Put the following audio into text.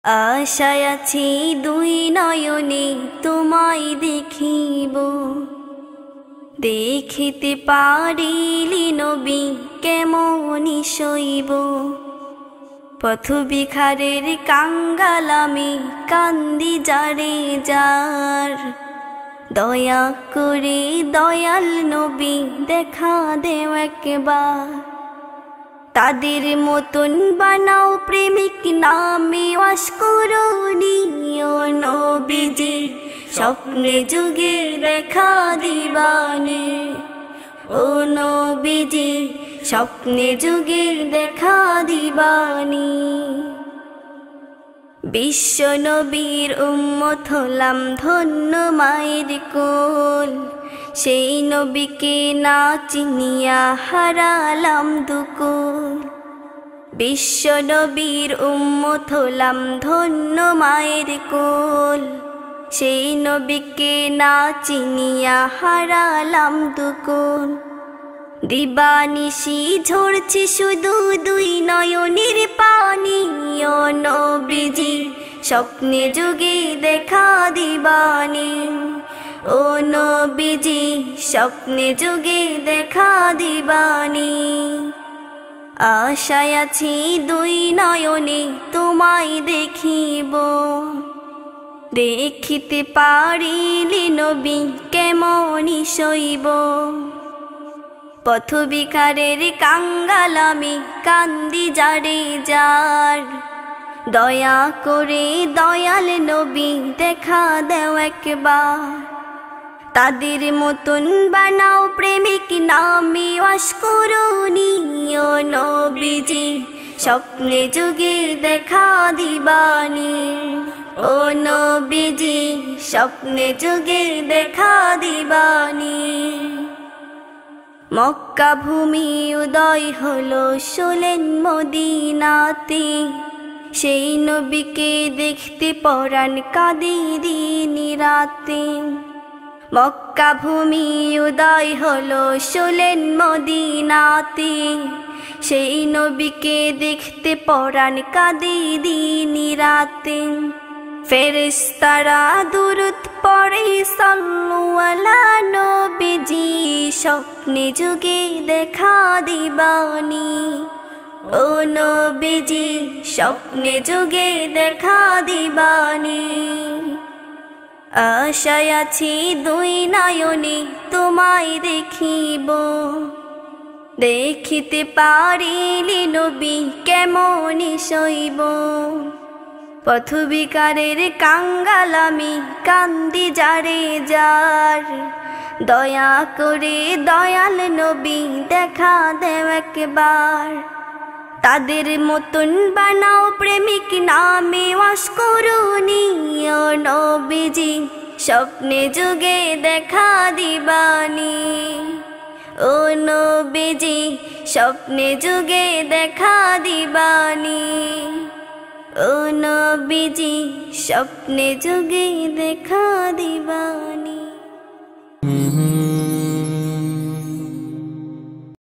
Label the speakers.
Speaker 1: আশায় আছি দুই নয়নে তোমায় দেখিব, দেখিতে পারিলি নবী কেমনি শৈব। পথবিখারের কাঙ্গাল আমি কান্দি যারে যার, দয়া করে দয়াল নবী দেখা দেও একবার। তাদের মতন বানাও প্রেমিক নামে অস্করণীয় নবীজি, স্বপ্নে যুগে দেখা দিবানে। ও নবীজি স্বপ্নে যুগে দেখা দিবানি। বিশ্ব নবীর উম্মত হলাম ধন্য মায়ের কোল, সেই নবীকে না চিনিয়া হারালাম দুকুল। বিশ্ব নবীর উম্মত হলাম ধন্য মায়ের কোল, সেই নবীকে না চিনিয়া হারালাম দুকুল। দিবানিশি ঝরছে শুধু দুই নয়নের পানি, ও নবীজি স্বপ্নে যুগে দেখা দিবানি। ও নবীজি স্বপ্নে যুগে দেখা দিবানি। আশায় আছি দুই নয়নে তোমায় দেখিব, দেখিতে পারিলি নবী কেমনি শৈব। পথবিখারের কাঙ্গাল আমি কান্দি যারে যার, দয়া করে দয়াল নবী দেখা দেও একবার। তাদের মতন বানাও প্রেমিক নামে অস্করণীয় নবীজি, স্বপ্নে যুগে দেখা দিবানি। ও নবীজি স্বপ্নে যুগে দেখা দিবানি। মক্কা ভূমি উদয় হলো শোলেন মদিনাতে, সেই নবীকে দেখতে পরাণ কাঁদে দিন রাতে। মক্কা ভূমি উদয় হলো শোলেন মদিনাতে, সেই নবীকে দেখতে পরাণ কাঁদে দিন রাতে। ফেরেশতারা দুরূদ পড়ে সাল্লু আলা নবীজি, স্বপ্নে যুগে দেখা দিবানি। ও নবীজি স্বপ্নে যুগে দেখা দিবানি। আশায় আছি দুই নয়নে তোমায় দেখিব, দেখিতে পারিলি নবী কেমনি শৈব। পথবিকারের কাঙ্গাল আমি কান্দি যারে যার, দয়া করে দয়াল নবী দেখা দেও একবার। তাদের মতন বানাও প্রেমিক নামে অস্করণীয় নবীজি, স্বপ্নে যুগে দেখা দিবানি। ও নবীজি স্বপ্নে যুগে দেখা দিবানি। ও নবীজি স্বপ্নে যুগে দেখা দিবানি।